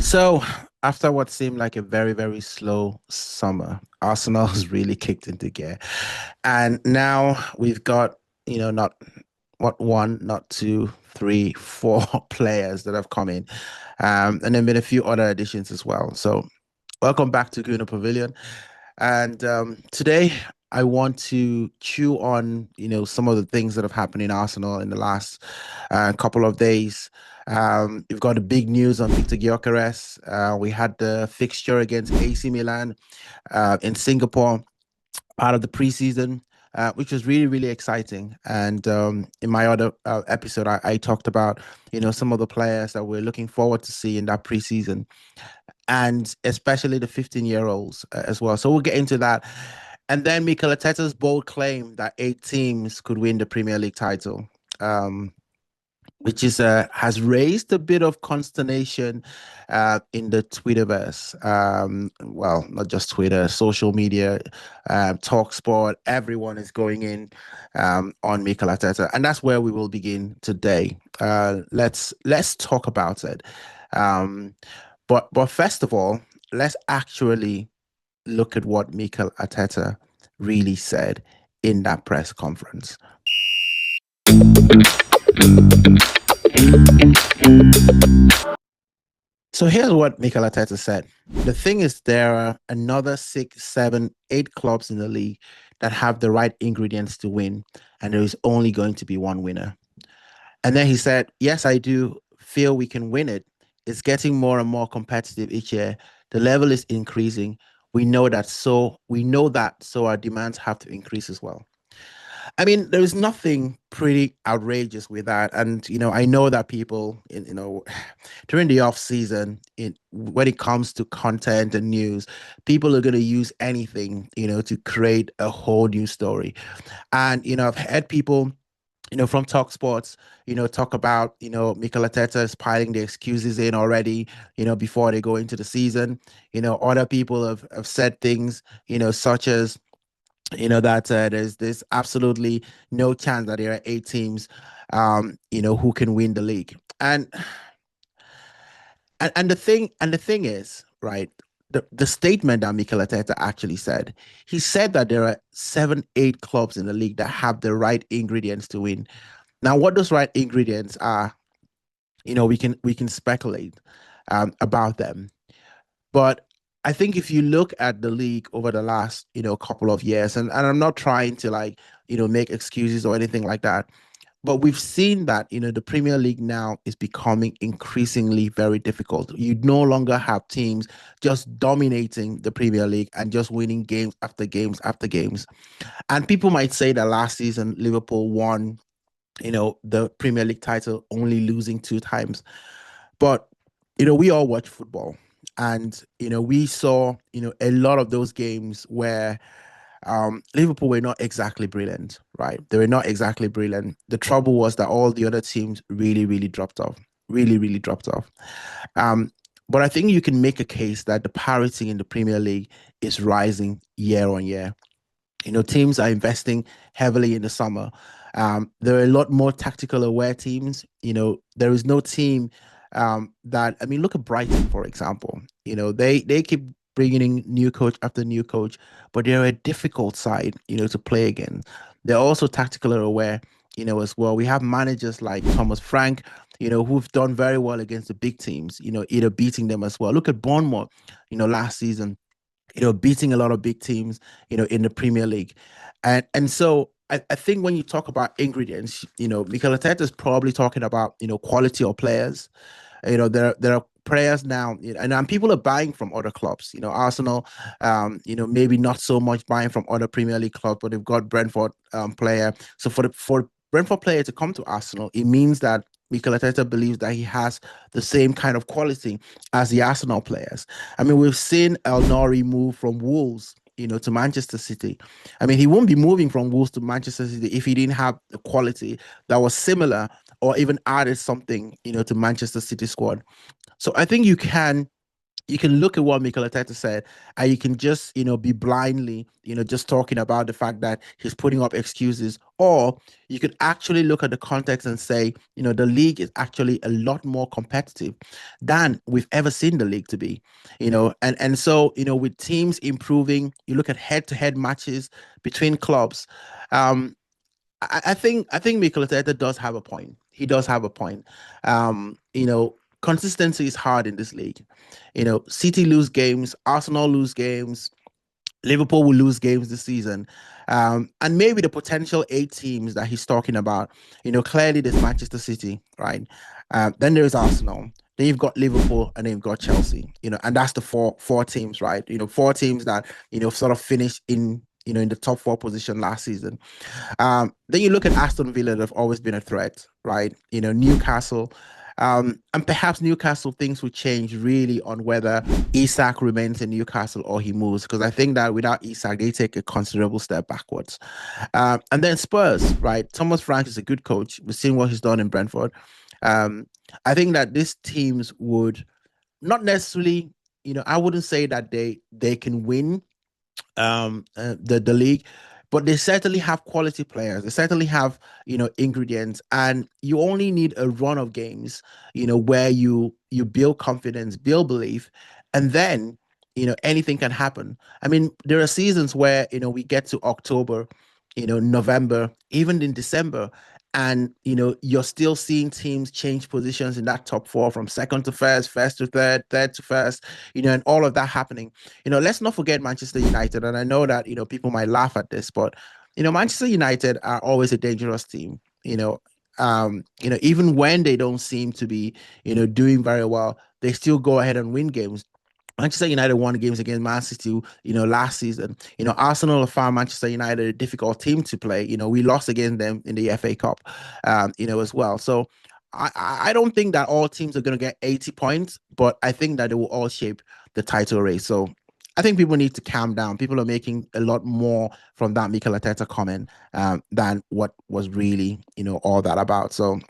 So, after what seemed like a very, very slow summer, Arsenal has really kicked into gear. And now we've got, not what one, not two, three, four players that have come in. And then been a few other additions as well. So, welcome back to Gooner Pavilion. And today I want to chew on, some of the things that have happened in Arsenal in the last couple of days. We've got the big news on Victor Gyökeres. We had the fixture against AC Milan in Singapore, part of the preseason, which was really, really exciting. And in my other episode, I talked about, some of the players that we're looking forward to see in that preseason, and especially the 15-year-olds as well. So we'll get into that. And then Mikel Arteta's bold claim that 8 teams could win the Premier League title, um, which is has raised a bit of consternation in the Twitterverse. Well, not just Twitter, social media, Talksport. Everyone is going in on Mikel Arteta, and that's where we will begin today. Let's talk about it. Um, but first of all, let's actually look at what Mikel Arteta really said in that press conference. So here's what Mikel Arteta said. The thing is, there are another 6, 7, 8 clubs in the league that have the right ingredients to win, and there is only going to be one winner. And then he said, yes, I do feel we can win it. It's getting more and more competitive each year. The level is increasing. We know that, so our demands have to increase as well. I mean, there is nothing pretty outrageous with that. And, I know that people, during the off season, when it comes to content and news, people are going to use anything, to create a whole new story. And, I've had people, from Talk Sports, talk about, Mikel Arteta is piling the excuses in already, before they go into the season. Other people have said things, such as, that there's absolutely no chance that there are 8 teams, who can win the league. And the thing is, right, the statement that Mikel Arteta actually said, he said that there are 7, 8 clubs in the league that have the right ingredients to win. Now, what those right ingredients are, we can speculate about them. But I think if you look at the league over the last, couple of years, and I'm not trying to like, make excuses or anything like that, but we've seen that, the Premier League now is becoming increasingly very difficult. You no longer have teams just dominating the Premier League and just winning games after games after games. And people might say that last season Liverpool won, the Premier League title, only losing 2 times. But we all watch football, and we saw a lot of those games where Liverpool were not exactly brilliant, right? They were not exactly brilliant. The trouble was that all the other teams really, really dropped off, really, really dropped off. Um, but I think you can make a case that the parity in the Premier League is rising year on year. Teams are investing heavily in the summer. There are a lot more tactical aware teams. There is no team that, I mean, look at Brighton, for example. They keep bringing in new coach after new coach, but they're a difficult side, to play again. They're also tactical aware, as well. We have managers like Thomas Frank, who've done very well against the big teams, either beating them as well. Look at Bournemouth, last season, beating a lot of big teams, in the Premier League. And so I think when you talk about ingredients, Mikel Arteta is probably talking about, quality of players. There are players now, and people are buying from other clubs. Arsenal, maybe not so much buying from other Premier League clubs, but they've got Brentford player. So for Brentford player to come to Arsenal, it means that Mikel Arteta believes that he has the same kind of quality as the Arsenal players. I mean, we've seen El Nori move from Wolves, to Manchester City. I mean, he won't be moving from Wolves to Manchester City if he didn't have the quality that was similar or even added something, to Manchester City squad. So I think you can look at what Mikel Arteta said, and you can just, be blindly, just talking about the fact that he's putting up excuses Or you could actually look at the context and say, the league is actually a lot more competitive than we've ever seen the league to be. And so, with teams improving, you look at head-to-head matches between clubs. Um, I think Mikel Arteta does have a point. He does have a point. Consistency is hard in this league. City lose games, Arsenal lose games, Liverpool will lose games this season. And maybe the potential 8 teams that he's talking about, clearly there's Manchester City, right? Then there's Arsenal. Then you've got Liverpool and then you've got Chelsea, and that's the four teams, right? Four teams that, sort of finished in the top four position last season. Then you look at Aston Villa, they've always been a threat, right? Newcastle. And perhaps Newcastle things will change really on whether Isak remains in Newcastle or he moves, because I think that without Isak, they take a considerable step backwards. And then Spurs, right? Thomas Frank is a good coach. We've seen what he's done in Brentford. Um, I think that these teams would not necessarily, I wouldn't say that they can win the league, but they certainly have quality players. They certainly have ingredients, and you only need a run of games where you build confidence, build belief, and then anything can happen. I mean, there are seasons where we get to October, November, even in December, and you're still seeing teams change positions in that top four from second to first, first to third, third to first, and all of that happening. Let's not forget Manchester United. And I know that, people might laugh at this, but, Manchester United are always a dangerous team. Even when they don't seem to be, doing very well, they still go ahead and win games. Manchester United won games against Man City, last season. Arsenal have found Manchester United a difficult team to play. We lost against them in the FA Cup, as well. So I don't think that all teams are going to get 80 points, but I think that they will all shape the title race. So I think people need to calm down. People are making a lot more from that Mikel Arteta comment than what was really, all that about. So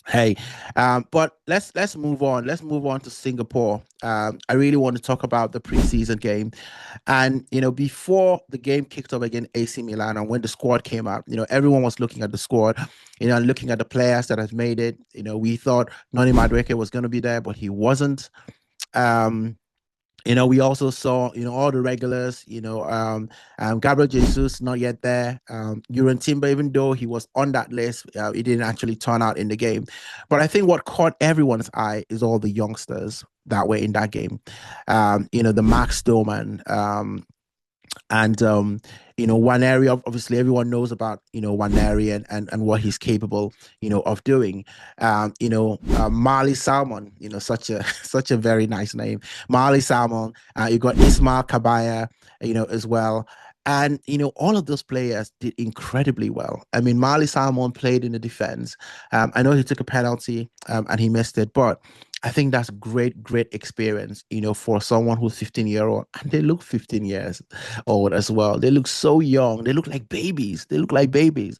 hey, but let's move on. Let's move on to Singapore. I really want to talk about the preseason game, and before the game kicked off against AC Milan, and when the squad came out, everyone was looking at the squad, and looking at the players that has made it. We thought Noni Madueke was going to be there, but he wasn't. Um, we also saw, all the regulars, Gabriel Jesus not yet there. Uran Timber, even though he was on that list, he didn't actually turn out in the game. But I think what caught everyone's eye is all the youngsters that were in that game. The Max Doman, and one area, obviously everyone knows about one area and what he's capable of doing. Marley Salmon, such a such a very nice name. Marley Salmon. You got Ismail Kabaya, as well. And all of those players did incredibly well. I mean, Marley Salmon played in the defense. I know he took a penalty and he missed it, but I think that's great experience, for someone who's 15-year-old, and they look 15 years old as well. They look so young. They look like babies. They look like babies,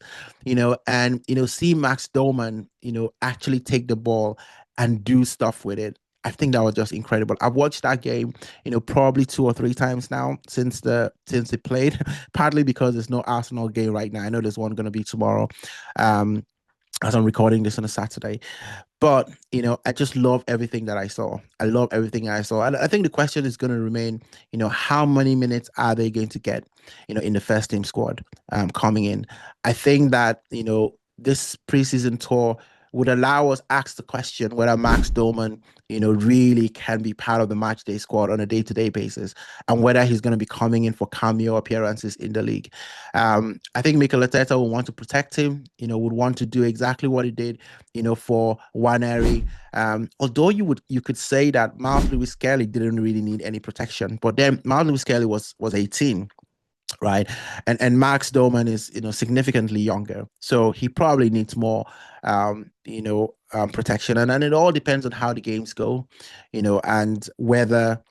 and see Max Doman, actually take the ball and do stuff with it. I think that was just incredible. I've watched that game, probably 2 or 3 times now since it played, partly because there's no Arsenal game right now. I know there's one going to be tomorrow, um, as I'm recording this on a Saturday. But, I just love everything that I saw. I love everything I saw. And I think the question is going to remain, how many minutes are they going to get, in the first team squad coming in? I think that, this preseason tour would allow us ask the question whether Max Doman, really can be part of the match day squad on a day-to-day basis, and whether he's going to be coming in for cameo appearances in the league. I think Mikel Arteta will want to protect him, would want to do exactly what he did, for Waneri. Although you could say that Miles Lewis Skelly didn't really need any protection, but then Miles Lewis Skelly was 18, right? And Max Doman is significantly younger, so he probably needs more protection, and it all depends on how the games go, and whether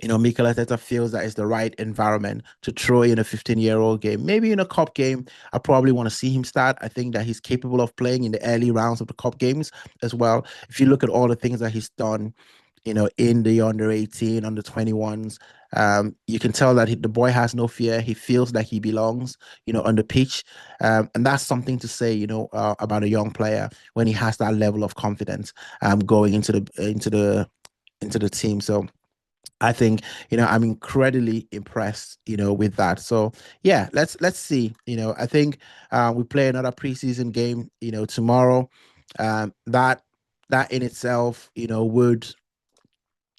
Mikel Arteta feels that it's the right environment to throw in a 15-year-old game. Maybe in a cup game, I probably want to see him start. I think that he's capable of playing in the early rounds of the cup games as well. If you look at all the things that he's done, in the under 18, under 21s. You can tell that the boy has no fear. He feels like he belongs, on the pitch. And that's something to say, about a young player when he has that level of confidence going into the team. So I think, I'm incredibly impressed, with that. So yeah, let's see. I think we play another preseason game, tomorrow. That in itself,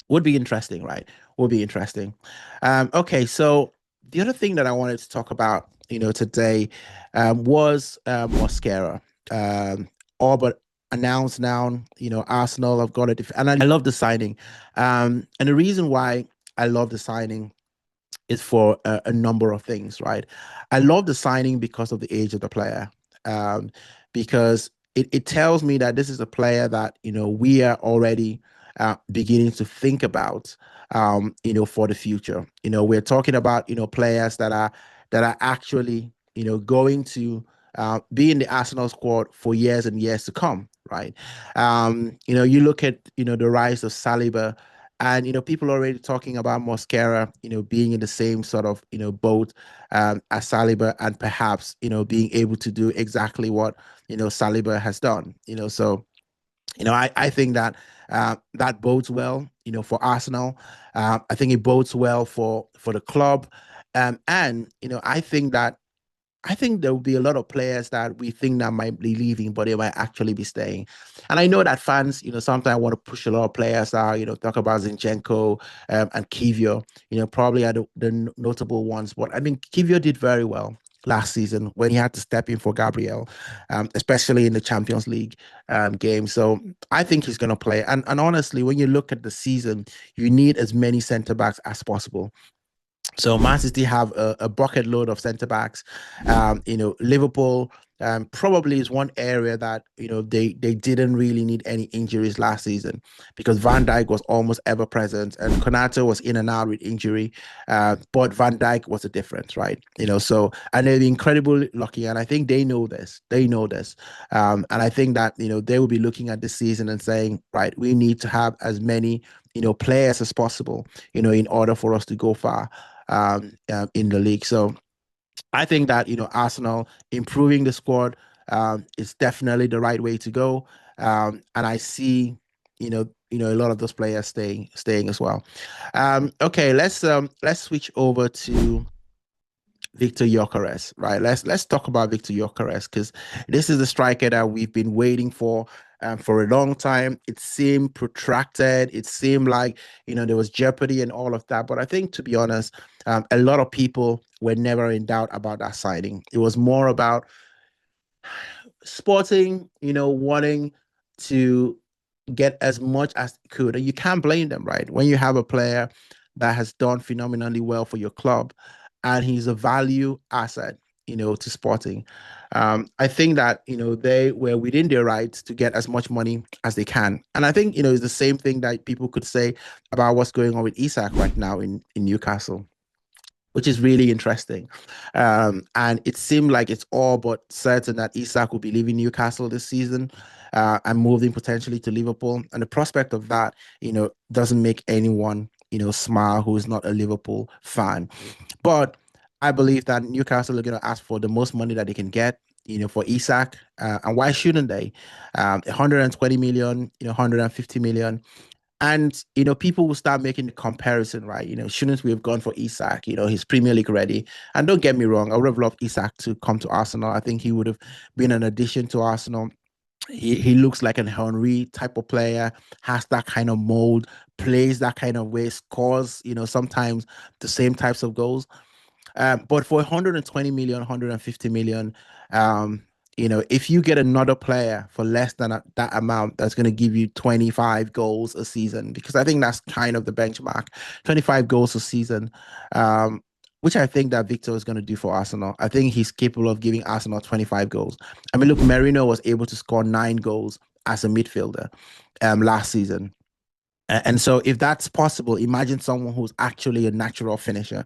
would be interesting, right? Would be interesting. Okay, so the other thing that I wanted to talk about, today, was Mosquera. Um, all but announced now. Arsenal have got and I love the signing. And the reason why I love the signing is for a number of things, right? I love the signing because of the age of the player, um, because it tells me that this is a player that we are already beginning to think about, for the future. We're talking about players that are actually going to be in the Arsenal squad for years and years to come, right? You look at the rise of Saliba, and people are already talking about Mosquera, being in the same sort of boat as Saliba, and perhaps being able to do exactly what Saliba has done. So I think that that bodes well, for Arsenal. I think it bodes well for the club, and I think there will be a lot of players that we think that might be leaving, but they might actually be staying. And I know that fans, sometimes want to push a lot of players out, talk about Zinchenko and Kivio, probably are the notable ones. But I mean, Kivio did very well last season when he had to step in for Gabriel, especially in the Champions League game. So I think he's going to play. And honestly, when you look at the season, you need as many centre backs as possible. So Man City have a bucket load of centre backs. Liverpool probably is one area that they didn't really need any injuries last season, because Van Dijk was almost ever present and Konaté was in and out with injury. But Van Dijk was a difference, right? So, and they're incredibly lucky, and I think they know this. They know this, and I think that they will be looking at this season and saying, right, we need to have as many players as possible, in order for us to go far in the league. So I think that Arsenal improving the squad is definitely the right way to go, and I see a lot of those players staying as well. Okay, let's switch over to Victor Gyökeres, right? Let's talk about Victor Gyökeres, because this is the striker that we've been waiting for a long time. It seemed protracted. It seemed like there was jeopardy and all of that. But I think, to be honest, a lot of people were never in doubt about that signing. It was more about Sporting, wanting to get as much as they could. And you can't blame them, right? When you have a player that has done phenomenally well for your club and he's a value asset, to Sporting. I think that, they were within their rights to get as much money as they can. And I think, it's the same thing that people could say about what's going on with Isak right now in Newcastle, which is really interesting. And it seemed like it's all but certain that Isak will be leaving Newcastle this season and moving potentially to Liverpool. And the prospect of that, doesn't make anyone, smile who is not a Liverpool fan. But I believe that Newcastle are going to ask for the most money that they can get, for Isak. And why shouldn't they? 120 million, 150 million. And people will start making the comparison, right? Shouldn't we have gone for Isak? He's Premier League ready. And don't get me wrong, I would have loved Isak to come to Arsenal. I think he would have been an addition to Arsenal. He looks like an Henry type of player, has that kind of mold, plays that kind of way, scores, sometimes the same types of goals. But for 120 million, 150 million, if you get another player for less than that amount, that's going to give you 25 goals a season, because I think that's kind of the benchmark, 25 goals a season, which I think that Victor is going to do for Arsenal. I think he's capable of giving Arsenal 25 goals. I mean, look, Merino was able to score 9 goals as a midfielder last season. And so, if that's possible, imagine someone who's actually a natural finisher.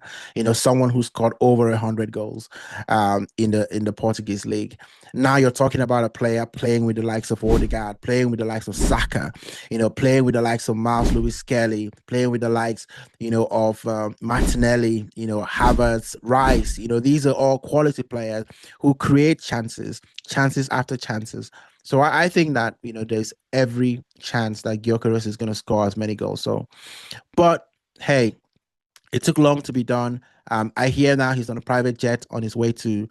Someone who's scored over 100 goals in the Portuguese league. Now you're talking about a player playing with the likes of Odegaard, playing with the likes of Saka, playing with the likes of Miles Lewis Skelly, playing with the likes, of Martinelli, Havertz, Rice. These are all quality players who create chances, chances after chances. So I think that there's every chance that Gyökeres is going to score as many goals. So, but hey, it took long to be done. I hear now he's on a private jet on his way to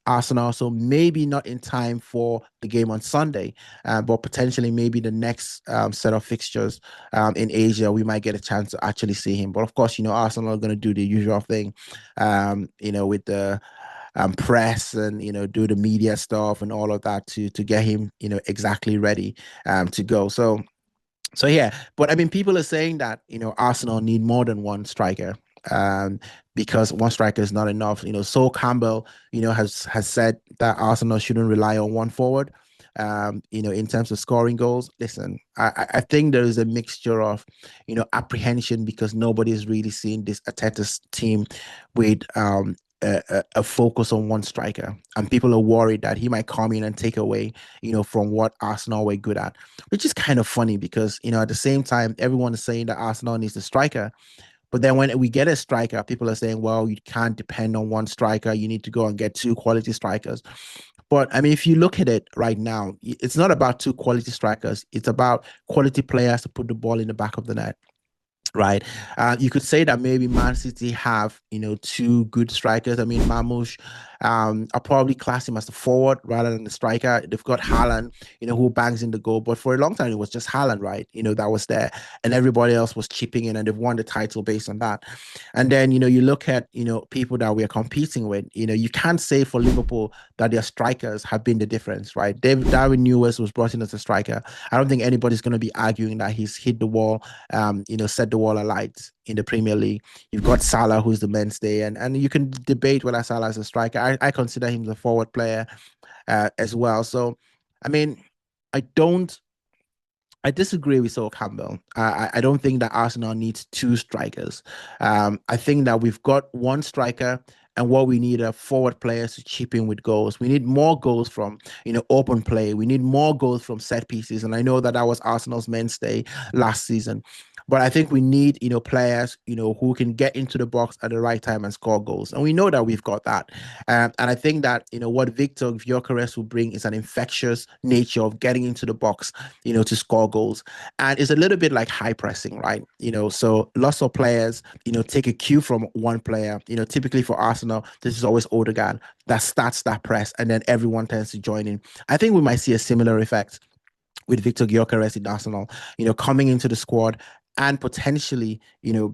Arsenal, so maybe not in time for the game on Sunday, but potentially maybe the next set of fixtures in Asia, we might get a chance to actually see him. But of course, Arsenal are going to do the usual thing, with the press and do the media stuff and all of that to get him exactly ready to go. So yeah, but I mean, people are saying that Arsenal need more than one striker, um, because one striker is not enough. Sol Campbell, has said that Arsenal shouldn't rely on one forward. In terms of scoring goals, listen, I think there is a mixture of apprehension because nobody is really seeing this Arteta's team with a focus on one striker, and people are worried that he might come in and take away from what Arsenal were good at, which is kind of funny because at the same time everyone is saying that Arsenal needs a striker, but then when we get a striker, people are saying, well, you can't depend on one striker, you need to go and get two quality strikers. But I mean, if you look at it right now, it's not about two quality strikers, it's about quality players to put the ball in the back of the net. Right. You could say that maybe Man City have, two good strikers. I mean, Mamouche, I'll probably class him as the forward rather than the striker. They've got Haaland, who bangs in the goal. But for a long time, it was just Haaland, right? That was there. And everybody else was chipping in and they've won the title based on that. And then, you look at, people that we're competing with, you can't say for Liverpool that their strikers have been the difference, right? Darwin Newell was brought in as a striker. I don't think anybody's going to be arguing that he's hit the wall, set the wall alight in the Premier League. You've got Salah, who's the mainstay, and you can debate whether Salah is a striker. I consider him the forward player as well. So, I mean, I don't I disagree with Sol Campbell. I don't think that Arsenal needs two strikers. I think that we've got one striker, and what we need are forward players to chip in with goals. We need more goals from open play. We need more goals from set pieces, and I know that that was Arsenal's mainstay last season. But I think we need players who can get into the box at the right time and score goals, and we know that we've got that. And I think that what Victor Gyökeres will bring is an infectious nature of getting into the box to score goals. And it's a little bit like high pressing, right? So lots of players, take a cue from one player. Typically for Arsenal, this is always Odegaard that starts that press, and then everyone tends to join in. I think we might see a similar effect with Victor Gyökeres in Arsenal, coming into the squad and potentially,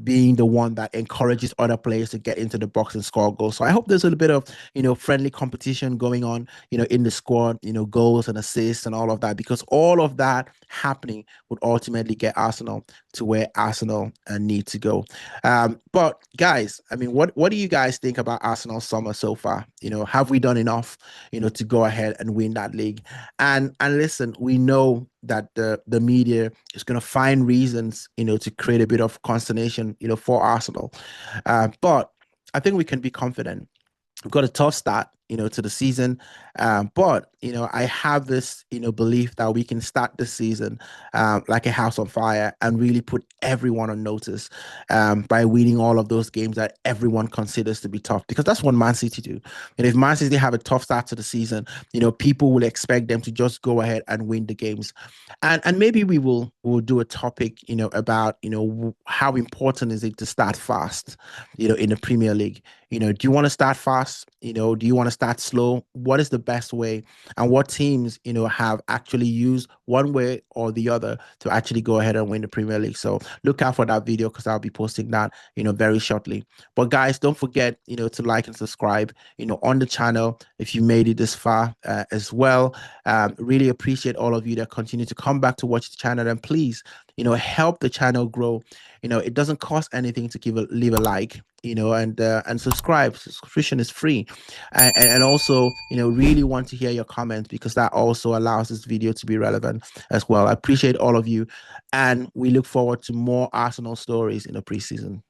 being the one that encourages other players to get into the box and score goals. So I hope there's a little bit of, friendly competition going on, in the squad, goals and assists and all of that, because all of that happening would ultimately get Arsenal to where Arsenal need to go. But guys, I mean, what do you guys think about Arsenal summer so far? Have we done enough, to go ahead and win that league? And listen, we know that the media is going to find reasons, to create a bit of consternation, for Arsenal. But I think we can be confident. We've got a tough start, to the season. But, I have this, belief that we can start the season like a house on fire and really put everyone on notice by winning all of those games that everyone considers to be tough, because that's what Man City do. And if Man City have a tough start to the season, people will expect them to just go ahead and win the games. And maybe we'll do a topic, about, how important is it to start fast, in the Premier League. Do you want to start fast? Do you want to start slow? What is the best way? And what teams, have actually used one way or the other to actually go ahead and win the Premier League? So look out for that video because I'll be posting that, very shortly. But guys, don't forget, to like and subscribe, on the channel if you made it this far as well. Really appreciate all of you that continue to come back to watch the channel, and please, help the channel grow. It doesn't cost anything to leave a like. and subscribe. Subscription is free, and also, really want to hear your comments, because that also allows this video to be relevant as well. I appreciate all of you, and we look forward to more Arsenal stories in the preseason.